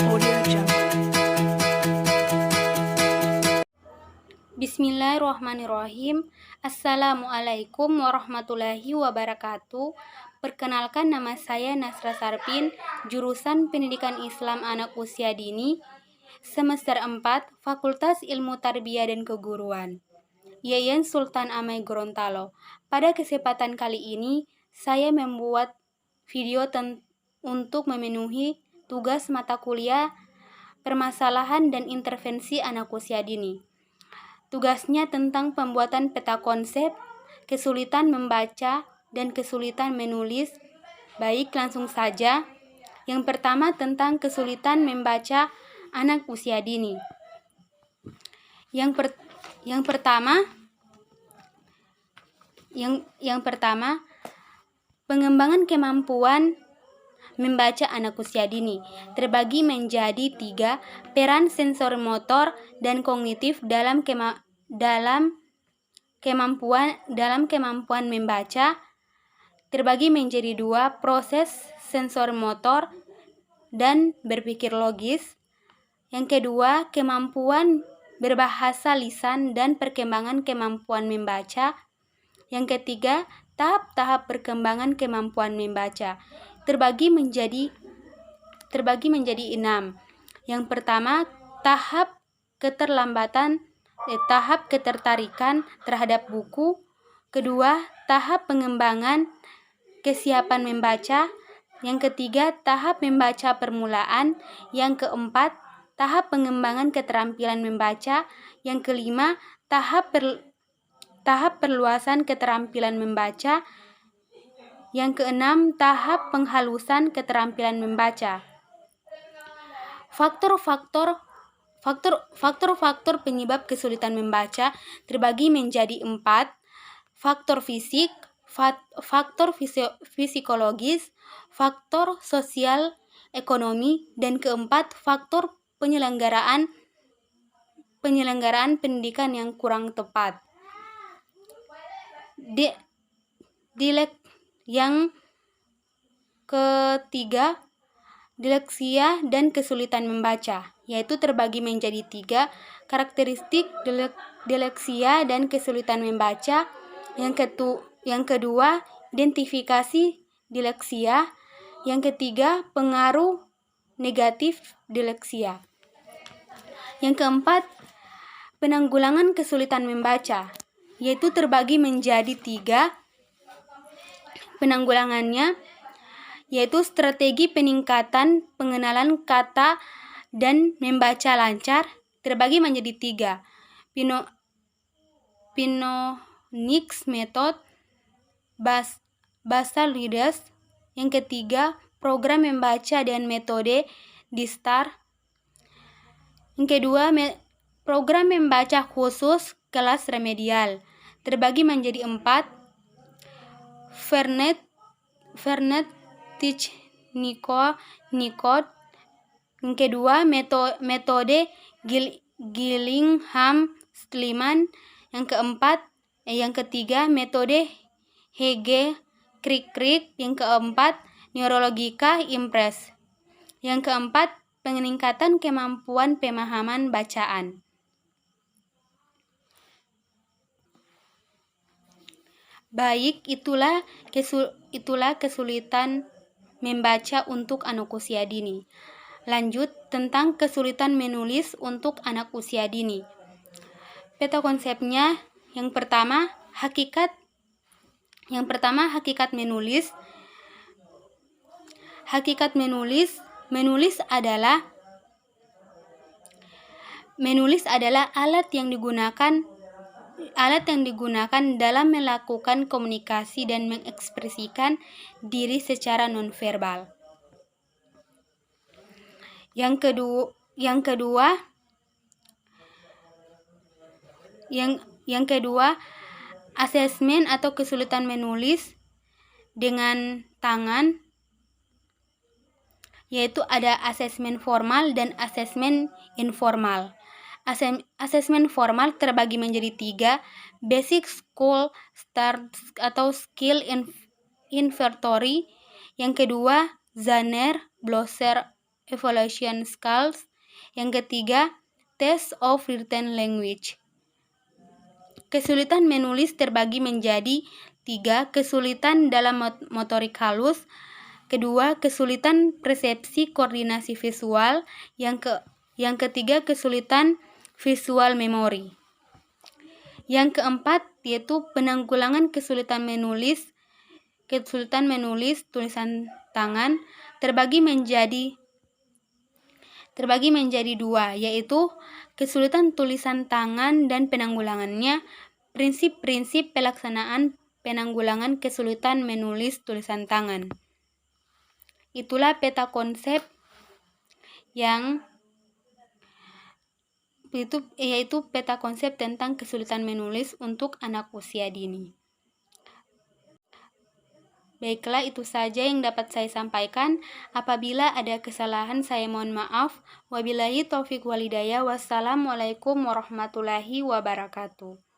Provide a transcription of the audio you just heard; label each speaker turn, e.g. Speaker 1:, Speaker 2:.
Speaker 1: Audio Jungle.
Speaker 2: Bismillahirrahmanirrahim. Assalamualaikum warahmatullahi wabarakatuh. Perkenalkan, nama saya Nasra Sarpin, jurusan Pendidikan Islam Anak Usia Dini, semester 4, Fakultas Ilmu Tarbiyah dan Keguruan, Yayan Sultan Amai Gorontalo. Pada kesempatan kali ini, saya membuat video untuk memenuhi tugas mata kuliah permasalahan dan intervensi anak usia dini. Tugasnya tentang pembuatan peta konsep, kesulitan membaca, dan kesulitan menulis. Baik, langsung saja. Yang pertama tentang kesulitan membaca anak usia dini. Yang pertama, pengembangan kemampuan membaca anak usia dini terbagi menjadi 3, peran sensor motor dan kognitif dalam kemampuan membaca terbagi menjadi 2, proses sensor motor dan berpikir logis. Yang kedua, kemampuan berbahasa lisan dan perkembangan kemampuan membaca. Yang ketiga, tahap-tahap perkembangan kemampuan membaca terbagi menjadi 6. Yang pertama, tahap ketertarikan terhadap buku. Kedua, tahap pengembangan kesiapan membaca. Yang ketiga, tahap membaca permulaan. Yang keempat, tahap pengembangan keterampilan membaca. Yang kelima, tahap perluasan keterampilan membaca. Yang keenam, tahap penghalusan keterampilan membaca. Faktor penyebab kesulitan membaca terbagi menjadi 4, faktor fisik, faktor psikologis, faktor sosial ekonomi, dan keempat, faktor penyelenggaraan pendidikan yang kurang tepat. Yang ketiga, disleksia dan kesulitan membaca, yaitu terbagi menjadi 3, karakteristik disleksia dan kesulitan membaca. Yang kedua, identifikasi disleksia. Yang ketiga, pengaruh negatif disleksia. Yang keempat, penanggulangan kesulitan membaca, yaitu terbagi menjadi 3. Penanggulangannya yaitu strategi peningkatan pengenalan kata dan membaca lancar, terbagi menjadi 3. Phonics Method, Basal Readers. Yang ketiga, program membaca dan metode DISTAR. Yang kedua, program membaca khusus kelas remedial, terbagi menjadi 4. Fernet Nicode. Yang kedua, metode Gillingham-Stillman. Yang ketiga, metode Hege-Crick. Yang keempat, Neurologika Impress. Yang keempat, peningkatan kemampuan pemahaman bacaan. Baik, itulah kesulitan membaca untuk anak usia dini. Lanjut tentang kesulitan menulis untuk anak usia dini. Peta konsepnya, yang pertama hakikat menulis. Hakikat menulis adalah alat yang digunakan dalam melakukan komunikasi dan mengekspresikan diri secara nonverbal. Yang kedua, asesmen atau kesulitan menulis dengan tangan, yaitu ada asesmen formal dan asesmen informal. Asesmen formal terbagi menjadi 3, basic school start atau skill inventory. Yang kedua, Zanner Blosser evaluation skills. Yang ketiga, test of written language. Kesulitan menulis terbagi menjadi 3, kesulitan dalam motorik halus, kedua, kesulitan persepsi koordinasi visual, yang ketiga, kesulitan visual memori. Yang keempat, yaitu penanggulangan kesulitan menulis tulisan tangan terbagi menjadi 2, yaitu kesulitan tulisan tangan dan penanggulangannya, prinsip-prinsip pelaksanaan penanggulangan kesulitan menulis tulisan tangan. Itulah peta konsep yaitu peta konsep tentang kesulitan menulis untuk anak usia dini. Baiklah, itu saja yang dapat saya sampaikan. Apabila ada kesalahan, saya mohon maaf. Wabillahi taufiq walhidayah. Wassalamualaikum warahmatullahi wabarakatuh.